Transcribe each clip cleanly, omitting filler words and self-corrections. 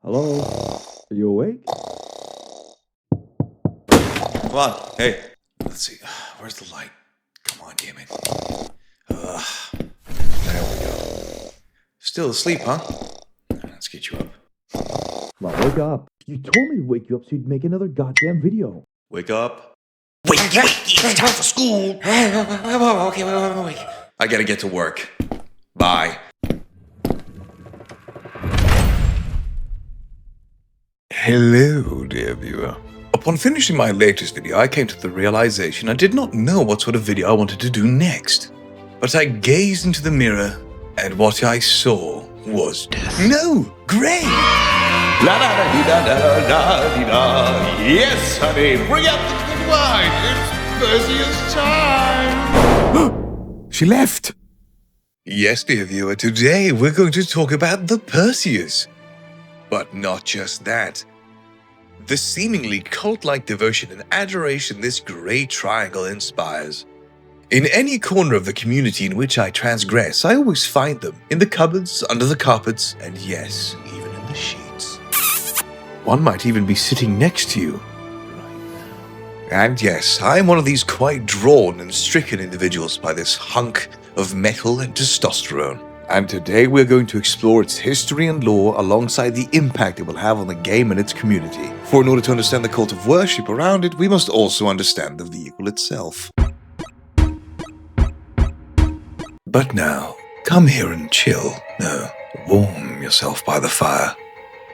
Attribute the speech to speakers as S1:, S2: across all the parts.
S1: Hello? Are you awake?
S2: Come on, hey. Let's see. Where's the light? Come on, damn it. There we go. Still asleep, huh? Let's get you up.
S1: Come on, wake up. You told me to wake you up so you'd make another goddamn video.
S2: Wake up. Wake! It's time for school. Okay, wait. I gotta get to work. Bye. Hello, dear viewer. Upon finishing my latest video, I came to the realization I did not know what sort of video I wanted to do next. But I gazed into the mirror, and what I saw was death. No! Grey! La da da dee da da da dee da. Yes, honey, bring out the good wine. It's Perseus time.
S3: She left.
S2: Yes, dear viewer, today we're going to talk about the Perseus. But not just that. The seemingly cult-like devotion and adoration this grey triangle inspires. In any corner of the community in which I transgress, I always find them, in the cupboards, under the carpets, and yes, even in the sheets. One might even be sitting next to you right now. And yes, I am one of these quite drawn and stricken individuals by this hunk of metal and testosterone. And today we're going to explore its history and lore alongside the impact it will have on the game and its community. For in order to understand the cult of worship around it, we must also understand the vehicle itself. But now, come here and chill. No, warm yourself by the fire.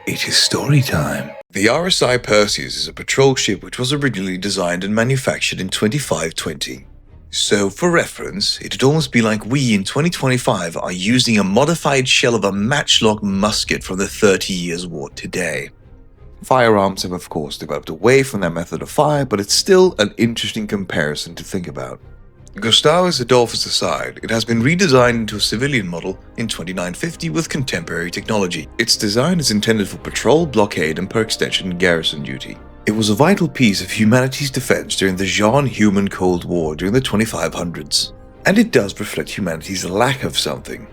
S2: It is story time. The RSI Perseus is a patrol ship which was originally designed and manufactured in 2520. So, for reference, it'd almost be like we in 2025 are using a modified shell of a matchlock musket from the 30 Years' War today. Firearms have of course developed away from that method of fire, but it's still an interesting comparison to think about. Gustavus Adolphus aside, it has been redesigned into a civilian model in 2950 with contemporary technology. Its design is intended for patrol, blockade, and per extension garrison duty. It was a vital piece of humanity's defense during the Jean-Human Cold War during the 2500s. And it does reflect humanity's lack of something.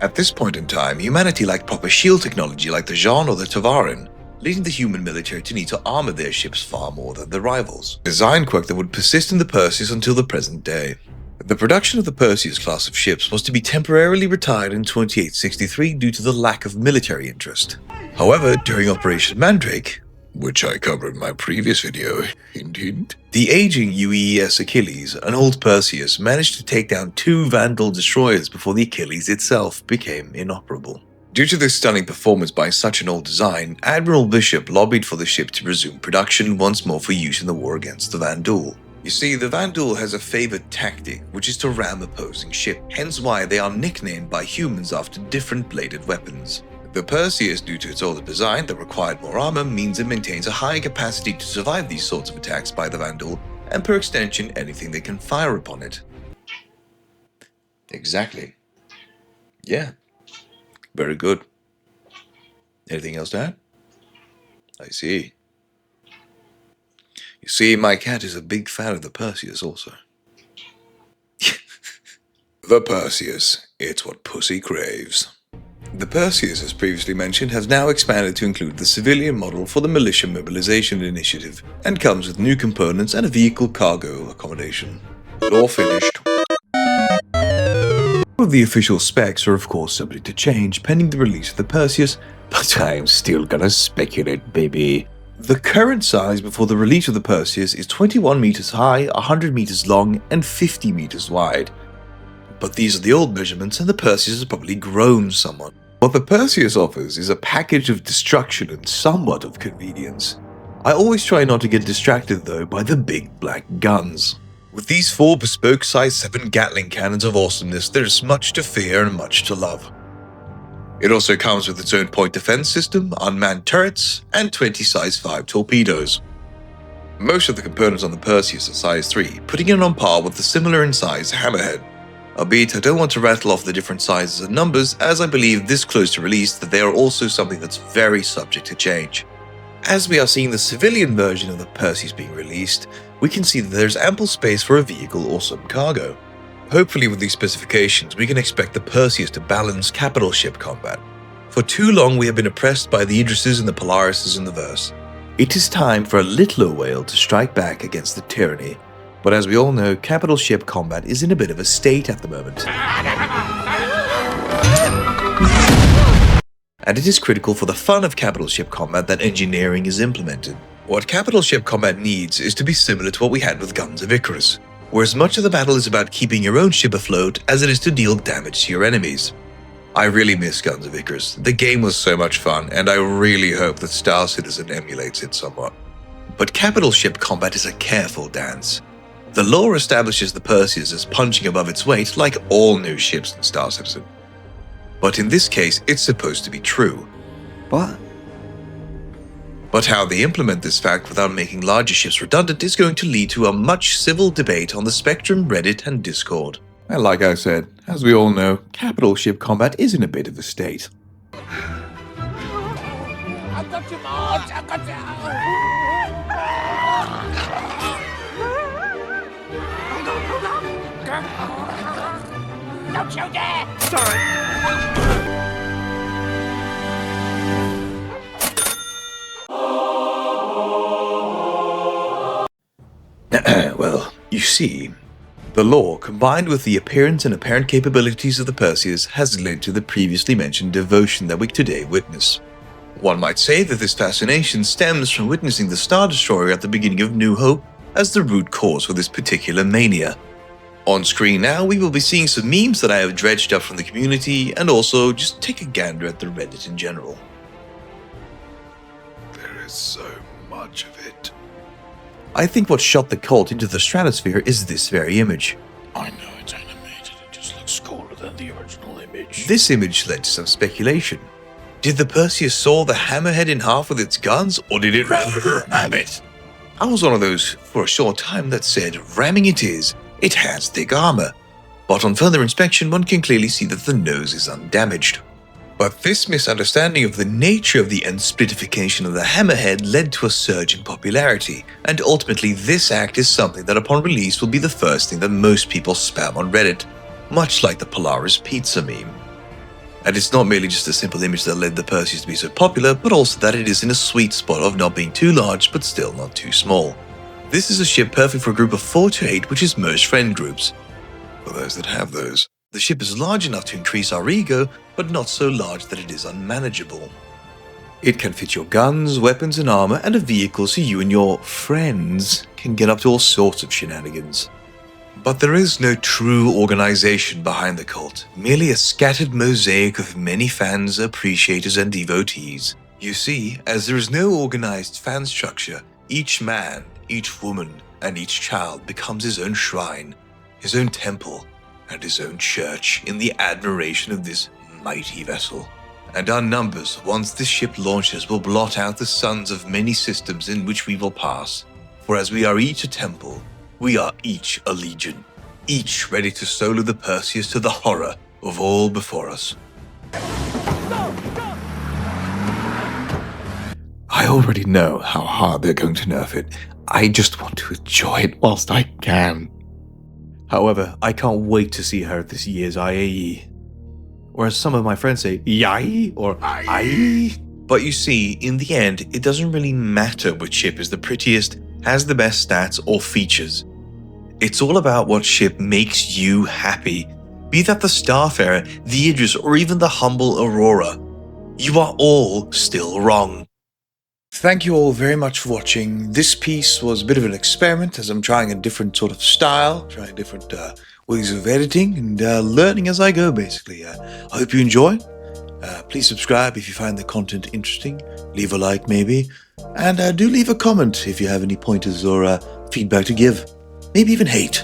S2: At this point in time, humanity lacked proper shield technology like the Jean or the Tavarin, leading the human military to need to armor their ships far more than their rivals. A design quirk that would persist in the Perseus until the present day. The production of the Perseus class of ships was to be temporarily retired in 2863 due to the lack of military interest. However, during Operation Mandrake, which I covered in my previous video, hint hint, the aging UES Achilles, an old Perseus, managed to take down 2 Vandal destroyers before the Achilles itself became inoperable. Due to this stunning performance by such an old design, Admiral Bishop lobbied for the ship to resume production once more for use in the war against the Vandal. You see, the Vandal has a favored tactic, which is to ram opposing ship, hence why they are nicknamed by humans after different bladed weapons. The Perseus, due to its older design that required more armor, means it maintains a high capacity to survive these sorts of attacks by the Vandal, and per extension, anything that can fire upon it. Exactly. Yeah. Very good. Anything else to add? I see. You see, my cat is a big fan of the Perseus also. The Perseus. It's what pussy craves. The Perseus, as previously mentioned, has now expanded to include the civilian model for the Militia Mobilization Initiative, and comes with new components and a vehicle cargo accommodation. All finished. All of the official specs are of course subject to change pending the release of the Perseus, but I'm still gonna speculate, baby. The current size before the release of the Perseus is 21 meters high, 100 meters long, and 50 meters wide. But these are the old measurements, and the Perseus has probably grown somewhat. What the Perseus offers is a package of destruction and somewhat of convenience. I always try not to get distracted though by the big black guns. With these 4 bespoke size 7 Gatling cannons of awesomeness, there's much to fear and much to love. It also comes with its own point defense system, unmanned turrets, and 20 size 5 torpedoes. Most of the components on the Perseus are size 3, putting it on par with the similar in size Hammerhead. Albeit I don't want to rattle off the different sizes and numbers, as I believe this close to release that they are also something that's very subject to change. As we are seeing the civilian version of the Perseus being released, we can see that there's ample space for a vehicle or some cargo. Hopefully with these specifications we can expect the Perseus to balance capital ship combat. For too long we have been oppressed by the Idrises and the Polarises in the verse. It is time for a littler whale to strike back against the tyranny. But as we all know, capital ship combat is in a bit of a state at the moment. And it is critical for the fun of capital ship combat that engineering is implemented. What capital ship combat needs is to be similar to what we had with Guns of Icarus, where as much of the battle is about keeping your own ship afloat as it is to deal damage to your enemies. I really miss Guns of Icarus. The game was so much fun, and I really hope that Star Citizen emulates it somewhat. But capital ship combat is a careful dance. The lore establishes the Perseus as punching above its weight like all new ships in Star Citizen. But in this case, it's supposed to be true.
S3: What?
S2: But how they implement this fact without making larger ships redundant is going to lead to a much civil debate on the Spectrum, Reddit, and Discord. And like I said, as we all know, capital ship combat is in a bit of a state.
S4: Don't you dare! Sorry.
S2: Well, you see, the lore, combined with the appearance and apparent capabilities of the Perseus, has led to the previously mentioned devotion that we today witness. One might say that this fascination stems from witnessing the Star Destroyer at the beginning of New Hope as the root cause for this particular mania. On screen now, we will be seeing some memes that I have dredged up from the community, and also just take a gander at the Reddit in general. There is so much of it. I think what shot the cult into the stratosphere is this very image.
S5: I know it's animated, it just looks cooler than the original image.
S2: This image led to some speculation. Did the Perseus saw the hammerhead in half with its guns, or did it ram it? I was one of those for a short time that said, ramming it is, it has thick armor. But on further inspection, one can clearly see that the nose is undamaged. But this misunderstanding of the nature of the unsplitification of the hammerhead led to a surge in popularity, and ultimately this act is something that upon release will be the first thing that most people spam on Reddit, much like the Polaris pizza meme. And it's not merely just a simple image that led the Perseus to be so popular, but also that it is in a sweet spot of not being too large but still not too small. This is a ship perfect for a group of 4 to 8, which is most friend groups. For those that have those. The ship is large enough to increase our ego, but not so large that it is unmanageable. It can fit your guns, weapons and armor, and a vehicle so you and your friends can get up to all sorts of shenanigans. But there is no true organization behind the cult, merely a scattered mosaic of many fans, appreciators, and devotees. You see, as there is no organized fan structure, each man, each woman, and each child becomes his own shrine, his own temple, and his own church in the admiration of this mighty vessel. And our numbers, once this ship launches, will blot out the suns of many systems in which we will pass. For as we are each a temple, we are each a legion, each ready to solo the Perseus to the horror of all before us. I already know how hard they're going to nerf it. I just want to enjoy it whilst I can. However, I can't wait to see her at this year's IAE. Or as some of my friends say, YAE or IAE. But you see, in the end, it doesn't really matter which ship is the prettiest, has the best stats or features. It's all about what ship makes you happy. Be that the Starfarer, the Idris, or even the humble Aurora. You are all still wrong. Thank you all very much for watching. This piece was a bit of an experiment as I'm trying a different sort of style, trying different ways of editing and learning as I go, basically. I hope you enjoy. Please subscribe if you find the content interesting. Leave a like maybe. And do leave a comment if you have any pointers or feedback to give. Maybe even hate.